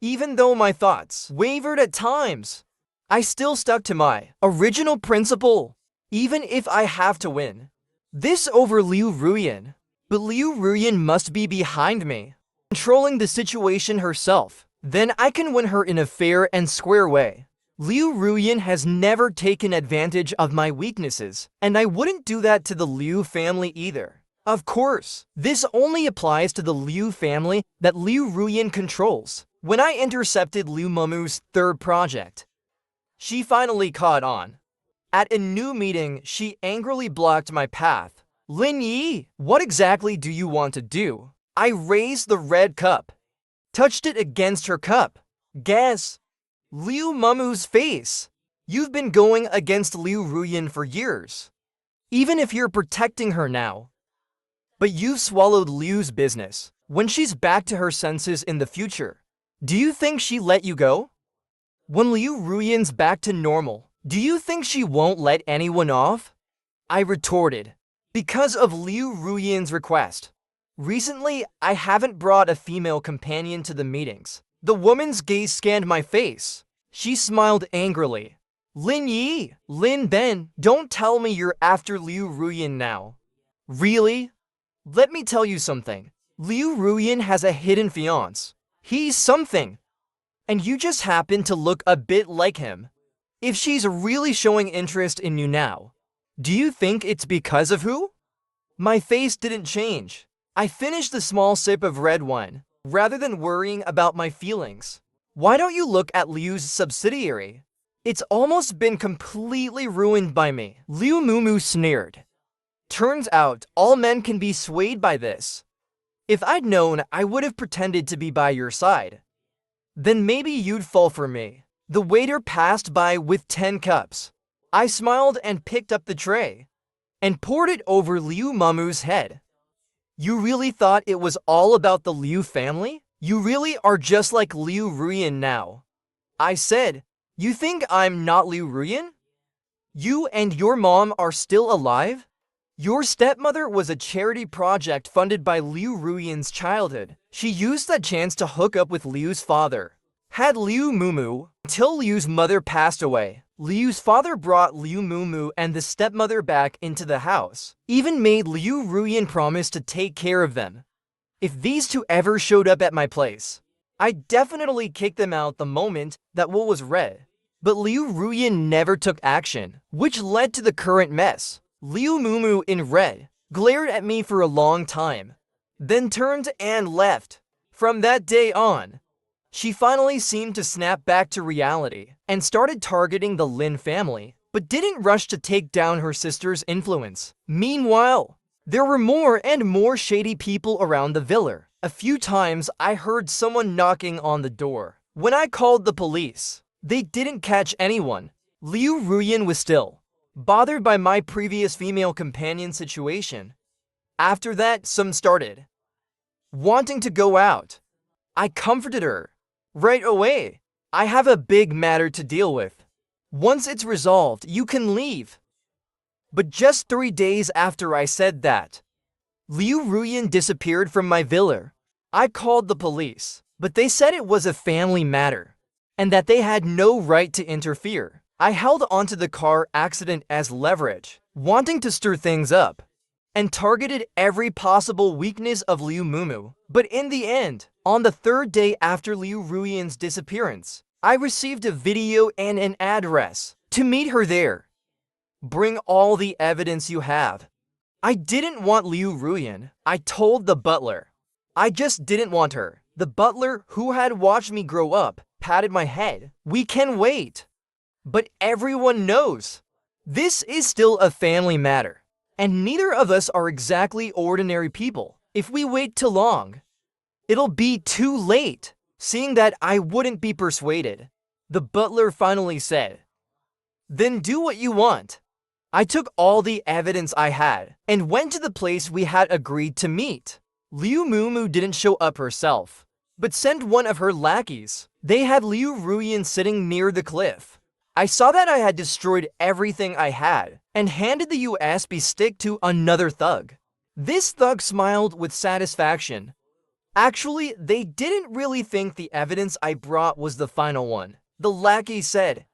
even though my thoughts wavered at times, I still stuck to my original principle, even if I have to win. This over Liu Ruyan. But Liu Ruyan must be behind me, controlling the situation herself. Then I can win her in a fair and square way. Liu Ruyan has never taken advantage of my weaknesses, and I wouldn't do that to the Liu family either. Of course, this only applies to the Liu family that Liu Ruyan controls. When I intercepted Liu Mumu's third project, she finally caught on. At a new meeting, she angrily blocked my path. Lin Yi, what exactly do you want to do? I raised the red cup, touched it against her cup. Guess. Liu Mumu's face. You've been going against Liu Ruyan for years, even if you're protecting her now. But you've swallowed Liu's business. When she's back to her senses in the future, do you think she let you go? When Liu Ruyan's back to normal, do you think she won't let anyone off? I retorted. Because of Liu Ruyan's request. Recently, I haven't brought a female companion to the meetings. The woman's gaze scanned my face. She smiled angrily. Lin Yi, Lin Ben, don't tell me you're after Liu Ruyan now. Really? Let me tell you something. Liu Ruyan has a hidden fiancé. He's something. And you just happen to look a bit like him. If she's really showing interest in you now, do you think it's because of who? My face didn't change. I finished the small sip of red wine, rather than worrying about my feelings. Why don't you look at Liu's subsidiary? It's almost been completely ruined by me. Liu Mumu sneered. Turns out, all men can be swayed by this. If I'd known, I would have pretended to be by your side. Then maybe you'd fall for me. The waiter passed by with 10 cups. I smiled and picked up the tray and poured it over Liu Mumu's head. You really thought it was all about the Liu family? You really are just like Liu Ruyan now. I said, you think I'm not Liu Ruyan? You and your mom are still alive? Your stepmother was a charity project funded by Liu Ruyan's childhood. She used that chance to hook up with Liu's father. Had Liu Mumu, until Liu's mother passed away. Liu's father brought Liu Mumu and the stepmother back into the house. Even made Liu Ruyan promise to take care of them. If these two ever showed up at my place, I'd definitely kick them out the moment that what was read. But Liu Ruyan never took action, which led to the current mess. Liu Mumu in red glared at me for a long time, then turned and left. From that day on, she finally seemed to snap back to reality and started targeting the Lin family, but didn't rush to take down her sister's influence. Meanwhile, there were more and more shady people around the villa. A few times I heard someone knocking on the door. When I called the police, they didn't catch anyone. Liu Ruyan was still bothered by my previous female companion situation. After that, some started wanting to go out. I comforted her right away. I have a big matter to deal with. Once it's resolved, you can leave. But just 3 days after I said that, Liu Ruyan disappeared from my villa. I called the police, but they said it was a family matter and that they had no right to interfere. I held onto the car accident as leverage, wanting to stir things up, and targeted every possible weakness of Liu Mumu. But in the end, on the 3rd day after Liu Ruyan's disappearance, I received a video and an address to meet her there. Bring all the evidence you have. I didn't want Liu Ruyan. I told the butler. I just didn't want her. The butler, who had watched me grow up, patted my head. We can wait. But everyone knows. This is still a family matter. And neither of us are exactly ordinary people. If we wait too long, it'll be too late. Seeing that I wouldn't be persuaded, the butler finally said, then do what you want. I took all the evidence I had and went to the place we had agreed to meet. Liu Mumu didn't show up herself, but sent one of her lackeys. They had Liu Ruyan sitting near the cliff. I saw that I had destroyed everything I had and handed the USB stick to another thug. This thug smiled with satisfaction. Actually, they didn't really think the evidence I brought was the final one. The lackey said,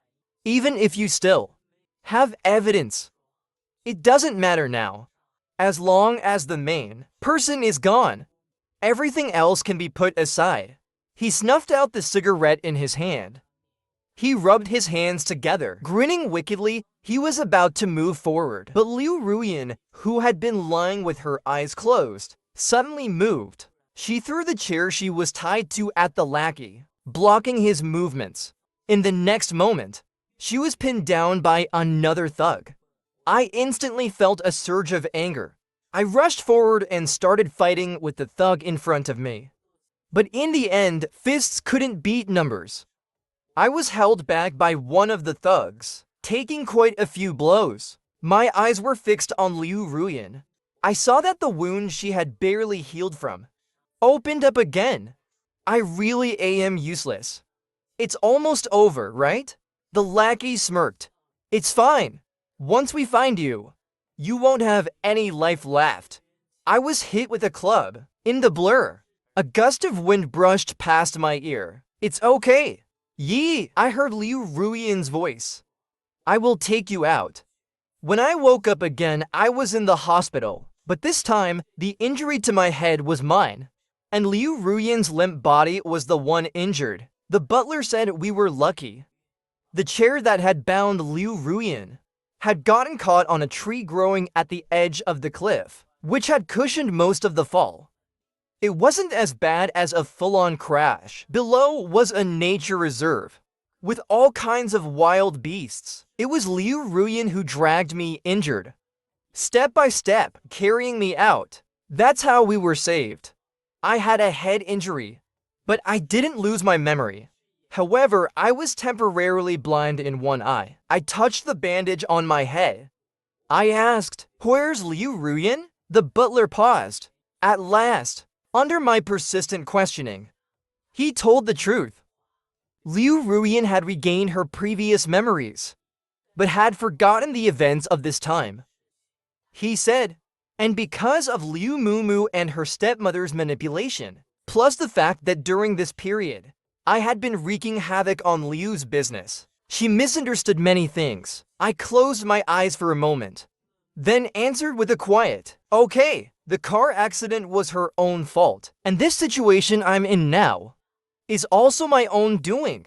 even if you still have evidence, it doesn't matter now. As long as the main person is gone, everything else can be put aside. He snuffed out the cigarette in his hand. He rubbed his hands together. Grinning wickedly, he was about to move forward. But Liu Ruyan, who had been lying with her eyes closed, suddenly moved. She threw the chair she was tied to at the lackey, blocking his movements. In the next moment, she was pinned down by another thug. I instantly felt a surge of anger. I rushed forward and started fighting with the thug in front of me. But in the end, fists couldn't beat numbers. I was held back by one of the thugs, taking quite a few blows. My eyes were fixed on Liu Ruyan. I saw that the wound she had barely healed from opened up again. I really am useless. It's almost over, right? The lackey smirked. It's fine. Once we find you, you won't have any life left. I was hit with a club. In the blur, a gust of wind brushed past my ear. It's okay. Yee, I heard Liu Ruyan's voice. I will take you out. When I woke up again, I was in the hospital, but this time, the injury to my head was mine, and Liu Ruyan's limp body was the one injured. The butler said we were lucky. The chair that had bound Liu Ruyan had gotten caught on a tree growing at the edge of the cliff, which had cushioned most of the fall. It wasn't as bad as a full-on crash. Below was a nature reserve, with all kinds of wild beasts. It was Liu Ruyan who dragged me injured, step by step, carrying me out. That's how we were saved. I had a head injury, but I didn't lose my memory. However, I was temporarily blind in one eye. I touched the bandage on my head. I asked, "Where's Liu Ruyan?" The butler paused. At last, under my persistent questioning, he told the truth. Liu Ruyan had regained her previous memories, but had forgotten the events of this time. He said, and because of Liu Mumu and her stepmother's manipulation, plus the fact that during this period, I had been wreaking havoc on Liu's business, she misunderstood many things. I closed my eyes for a moment, then answered with a quiet, "Okay, the car accident was her own fault, and this situation I'm in now is also my own doing."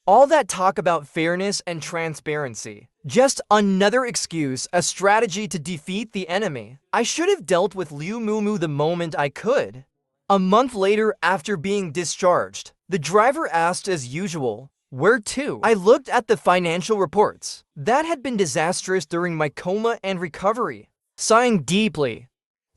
All that talk about fairness and transparency, just another excuse, a strategy to defeat the enemy. I should have dealt with Liu Mumu the moment I could. A month later, after being discharged, the driver asked as usual, "Where to?" I looked at the financial reports. That had been disastrous during my coma and recovery. Sighing deeply,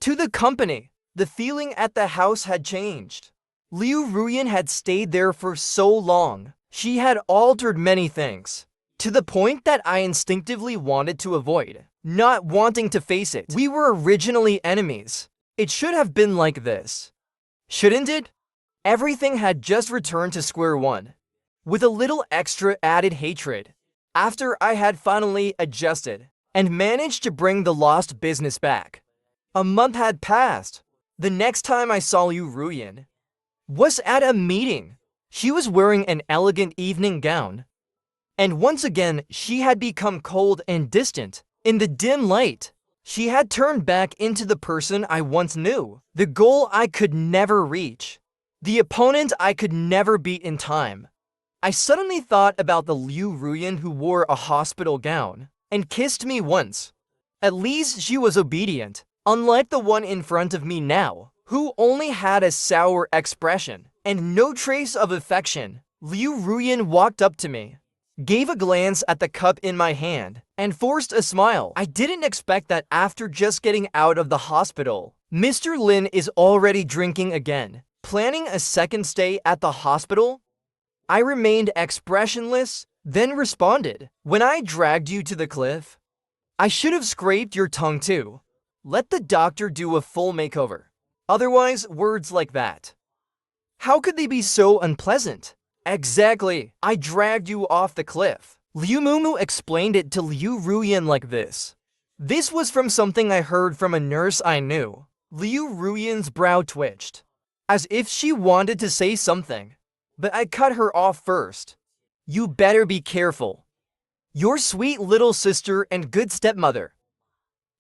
"To the company." The feeling at the house had changed. Liu Ruyan had stayed there for so long. She had altered many things, to the point that I instinctively wanted to avoid, not wanting to face it. We were originally enemies. It should have been like this, shouldn't it? Everything had just returned to square one, with a little extra added hatred, after I had finally adjusted and managed to bring the lost business back. A month had passed. The next time I saw Liu Ruyan was at a meeting. She was wearing an elegant evening gown, and once again she had become cold and distant. In the dim light, she had turned back into the person I once knew, the goal I could never reach, the opponent I could never beat in time. I suddenly thought about the Liu Ruyan who wore a hospital gown and kissed me once. At least she was obedient, unlike the one in front of me now, who only had a sour expression and no trace of affection. Liu Ruyan walked up to me, gave a glance at the cup in my hand, and forced a smile. I didn't expect that after just getting out of the hospital. Mr. Lin is already drinking again, planning a second stay at the hospital? I remained expressionless, then responded, "When I dragged you to the cliff, I should have scraped your tongue too. Let the doctor do a full makeover. Otherwise, words like that, how could they be so unpleasant?" "Exactly. I dragged you off the cliff." Liu Mumu explained it to Liu Ruyan like this. This was from something I heard from a nurse I knew. Liu Ruyan's brow twitched, as if she wanted to say something, but I cut her off first. "You better be careful. Your sweet little sister and good stepmother,"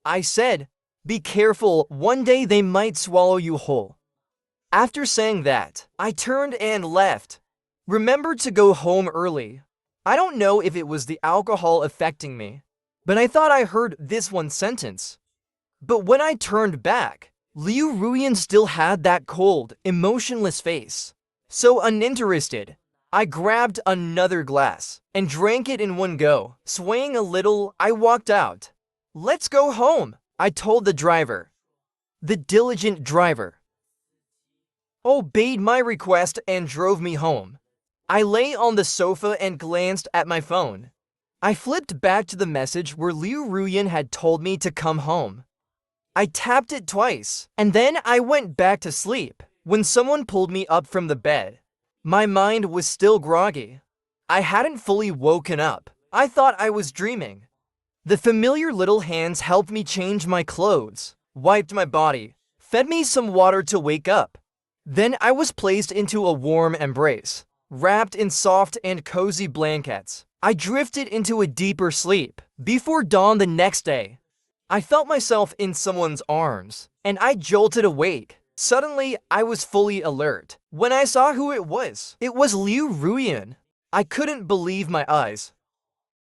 I said. "Be careful, one day they might swallow you whole." After saying that, I turned and left. Remember to go home early. I don't know if it was the alcohol affecting me, but I thought I heard this one sentence. But when I turned back, Liu Ruyan still had that cold, emotionless face. So uninterested, I grabbed another glass and drank it in one go. Swaying a little, I walked out. "Let's go home," I told the driver. The diligent driver obeyed my request and drove me home. I lay on the sofa and glanced at my phone. I flipped back to the message where Liu Ruyan had told me to come home. I tapped it twice, and then I went back to sleep. When someone pulled me up from the bed, my mind was still groggy. I hadn't fully woken up. I thought I was dreaming. The familiar little hands helped me change my clothes, wiped my body, fed me some water to wake up. Then I was placed into a warm embrace, wrapped in soft and cozy blankets. I drifted into a deeper sleep. Before dawn the next day, I felt myself in someone's arms, and I jolted awake. Suddenly, I was fully alert. When I saw who it was Liu Ruyan. I couldn't believe my eyes.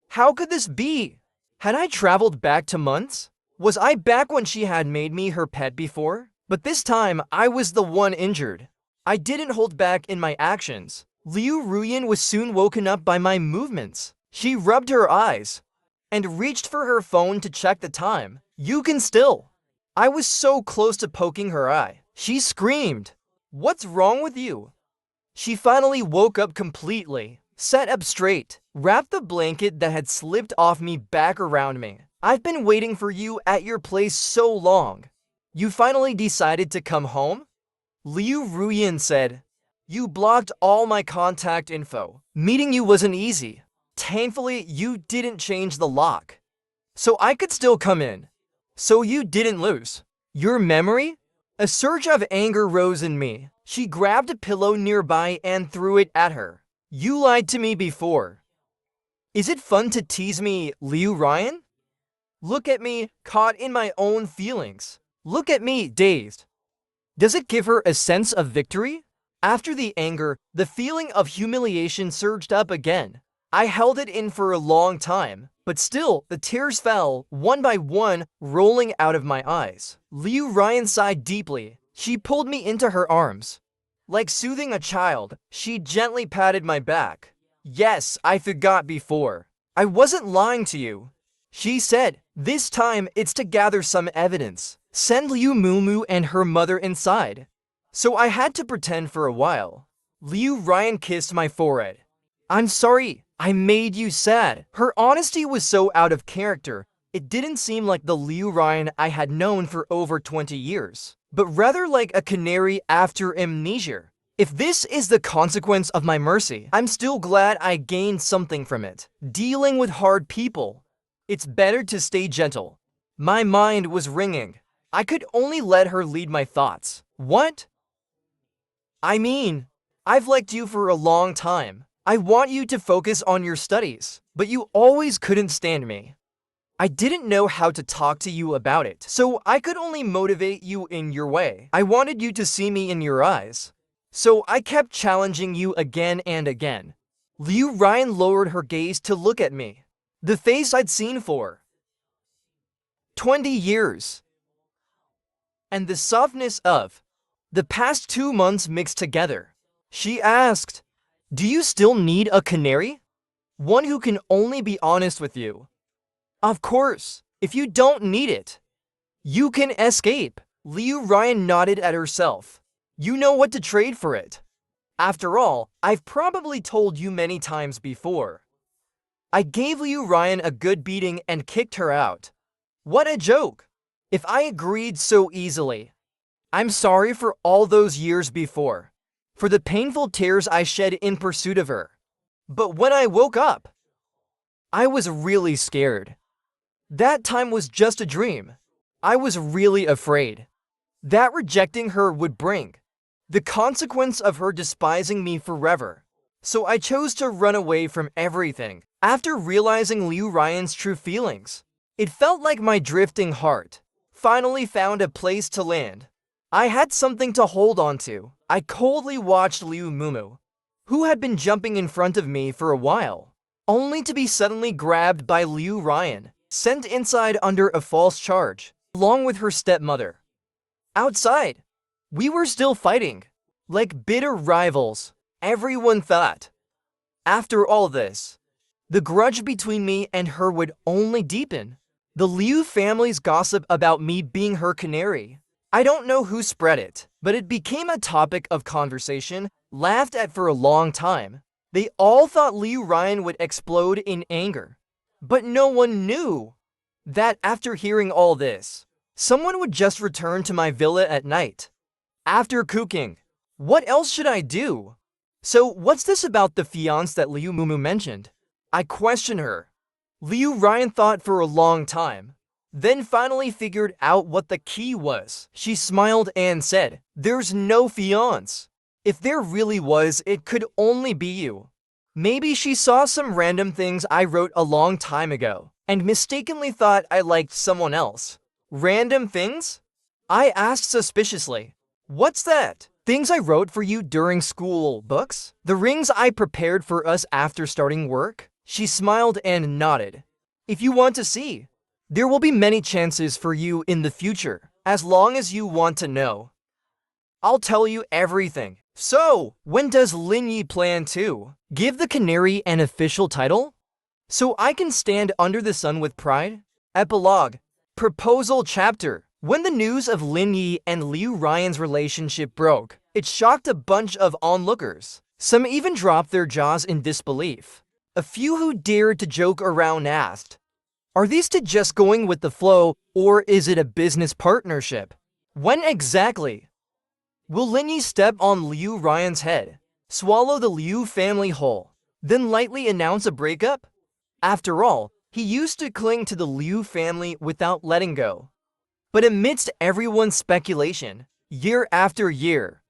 How could this be? Had I traveled back to months? Was I back when she had made me her pet before? But this time, I was the one injured. I didn't hold back in my actions. Liu Ruyan was soon woken up by my movements. She rubbed her eyes and reached for her phone to check the time. You can still. I was so close to poking her eye. She screamed, "What's wrong with you?" She finally woke up completely, sat up straight, wrapped the blanket that had slipped off me back around me. I've been waiting for you at your place so long. You finally decided to come home? Liu Ruyan said, "You blocked all my contact info. Meeting you wasn't easy. Thankfully, you didn't change the lock, so I could still come in. So you didn't lose your memory?" A surge of anger rose in me. She grabbed a pillow nearby and threw it at her. "You lied to me before. Is it fun to tease me, Liu Ruyan? Look at me, caught in my own feelings. Look at me, dazed. Does it give her a sense of victory?" After the anger, the feeling of humiliation surged up again. I held it in for a long time, but still, the tears fell, one by one, rolling out of my eyes. Liu Ruyan sighed deeply. She pulled me into her arms. Like soothing a child, she gently patted my back. "Yes, I forgot before. I wasn't lying to you," she said. "This time, it's to gather some evidence. Send Liu Mumu and her mother inside." So I had to pretend for a while. Liu Ruyan kissed my forehead. "I'm sorry. I made you sad." Her honesty was so out of character, it didn't seem like the Liu Ruyan I had known for over 20 years, but rather like a canary after amnesia. If this is the consequence of my mercy, I'm still glad I gained something from it. Dealing with hard people, it's better to stay gentle. My mind was ringing. I could only let her lead my thoughts. What? I mean, I've liked you for a long time. I want you to focus on your studies, but you always couldn't stand me. I didn't know how to talk to you about it, so I could only motivate you in your way. I wanted you to see me in your eyes, so I kept challenging you again and again. Liu Ruyan lowered her gaze to look at me, the face I'd seen for 20 years, and the softness of the past 2 months mixed together. She asked, "Do you still need a canary? One who can only be honest with you?" "Of course, if you don't need it, you can escape." Liu Ruyan nodded at herself. "You know what to trade for it. After all, I've probably told you many times before." I gave Liu Ruyan a good beating and kicked her out. What a joke! If I agreed so easily. I'm sorry for all those years before, for the painful tears I shed in pursuit of her. But when I woke up, I was really scared. That time was just a dream. I was really afraid that rejecting her would bring the consequence of her despising me forever. So I chose to run away from everything. After realizing Liu Ruyan's true feelings, it felt like my drifting heart finally found a place to land. I had something to hold on to. I coldly watched Liu Mumu, who had been jumping in front of me for a while, only to be suddenly grabbed by Liu Ruyan, sent inside under a false charge, along with her stepmother. Outside, we were still fighting, like bitter rivals, everyone thought. After all this, the grudge between me and her would only deepen. The Liu family's gossip about me being her canary, I don't know who spread it, but it became a topic of conversation, laughed at for a long time. They all thought Liu Ruyan would explode in anger. But no one knew that after hearing all this, someone would just return to my villa at night. After cooking, what else should I do? So what's this about the fiancé that Liu Mumu mentioned? I questioned her. Liu Ruyan thought for a long time, then finally figured out what the key was. She smiled and said, "There's no fiancé. If there really was, it could only be you." Maybe she saw some random things I wrote a long time ago and mistakenly thought I liked someone else. Random things? I asked suspiciously. What's that? Things I wrote for you during school books? The rings I prepared for us after starting work? She smiled and nodded. If you want to see. There will be many chances for you in the future, as long as you want to know. I'll tell you everything. So, when does Lin Yi plan to give the canary an official title? So I can stand under the sun with pride? Epilogue. Proposal chapter. When the news of Lin Yi and Liu Ryan's relationship broke, it shocked a bunch of onlookers. Some even dropped their jaws in disbelief. A few who dared to joke around asked, "Are these two just going with the flow, or is it a business partnership? When exactly? Will Lin Yi step on Liu Ryan's head, swallow the Liu family whole, then lightly announce a breakup? After all, he used to cling to the Liu family without letting go." But amidst everyone's speculation, year after year,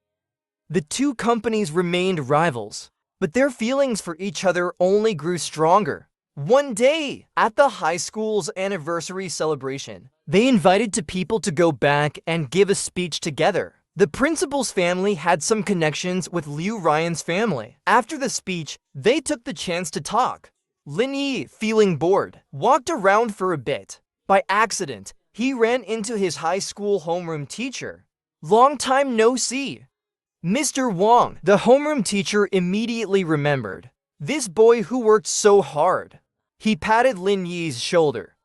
the two companies remained rivals, but their feelings for each other only grew stronger. One day, at the high school's anniversary celebration, they invited two people to go back and give a speech together. The principal's family had some connections with Liu Ryan's family. After the speech, they took the chance to talk. Lin Yi, feeling bored, walked around for a bit. By accident, he ran into his high school homeroom teacher. "Long time no see. Mr. Wang," the homeroom teacher immediately remembered. This boy who worked so hard. He patted Lin Yi's shoulder,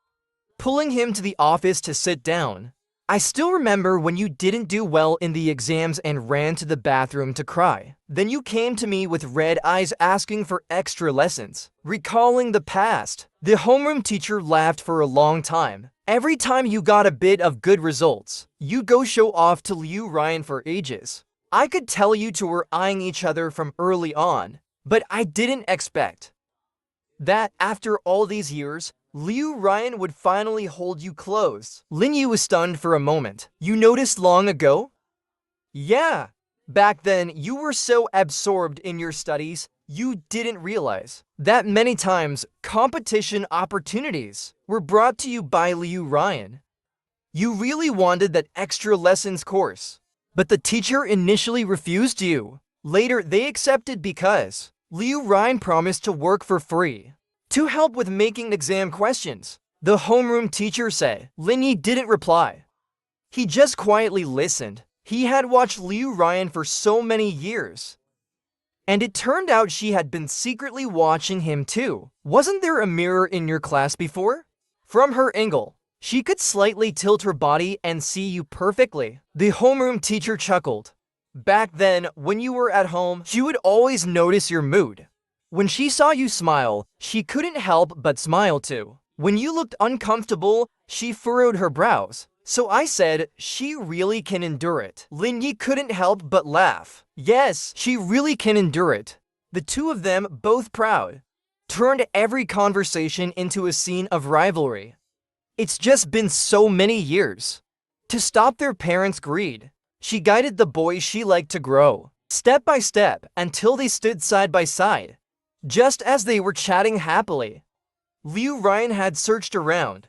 pulling him to the office to sit down. "I still remember when you didn't do well in the exams and ran to the bathroom to cry. Then you came to me with red eyes asking for extra lessons." Recalling the past, the homeroom teacher laughed for a long time. "Every time you got a bit of good results, you'd go show off to Liu Ryan for ages. I could tell you two were eyeing each other from early on, but I didn't expect that after all these years, Liu Ryan would finally hold you close." Lin Yi was stunned for a moment. "You noticed long ago?" "Yeah. Back then, you were so absorbed in your studies, you didn't realize that many times competition opportunities were brought to you by Liu Ryan. You really wanted that extra lessons course, but the teacher initially refused you. Later, they accepted because Liu Ryan promised to work for free to help with making exam questions," the homeroom teacher said. Lin Yi didn't reply. He just quietly listened. He had watched Liu Ryan for so many years, and it turned out she had been secretly watching him too. "Wasn't there a mirror in your class before?" From her angle, she could slightly tilt her body and see you perfectly. The homeroom teacher chuckled. "Back then, when you were at home, she would always notice your mood. When she saw you smile, she couldn't help but smile too. When you looked uncomfortable, she furrowed her brows. So I said, she really can endure it." Lin Yi couldn't help but laugh. "Yes, she really can endure it." The two of them, both proud, turned every conversation into a scene of rivalry. It's just been so many years. To stop their parents' greed, she guided the boys she liked to grow, step by step, until they stood side by side. Just as they were chatting happily, Liu Ryan had searched around.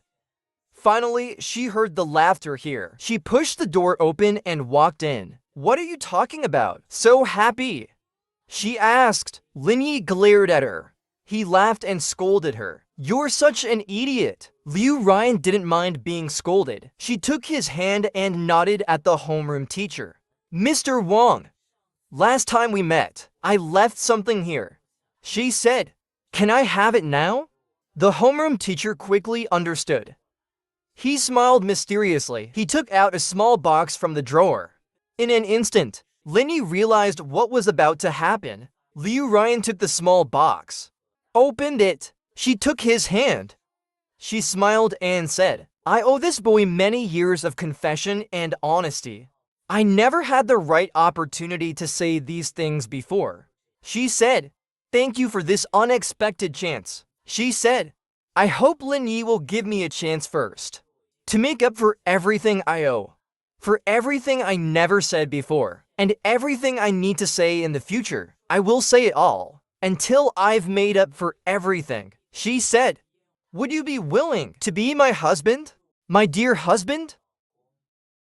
Finally, she heard the laughter here. She pushed the door open and walked in. "What are you talking about? So happy?" she asked. Lin Yi glared at her. He laughed and scolded her. "You're such an idiot." Liu Ryan didn't mind being scolded. She took his hand and nodded at the homeroom teacher. "Mr. Wang, last time we met, I left something here," she said. "Can I have it now?" The homeroom teacher quickly understood. He smiled mysteriously. He took out a small box from the drawer. In an instant, Lin Yi realized what was about to happen. Liu Ryan took the small box, opened it. She took his hand. She smiled and said, "I owe this boy many years of confession and honesty. I never had the right opportunity to say these things before." She said, "Thank you for this unexpected chance." She said, "I hope Lin Yi will give me a chance first, to make up for everything I owe, for everything I never said before, and everything I need to say in the future. I will say it all." Until I've made up for everything. She said, would you be willing to be my husband? My dear husband?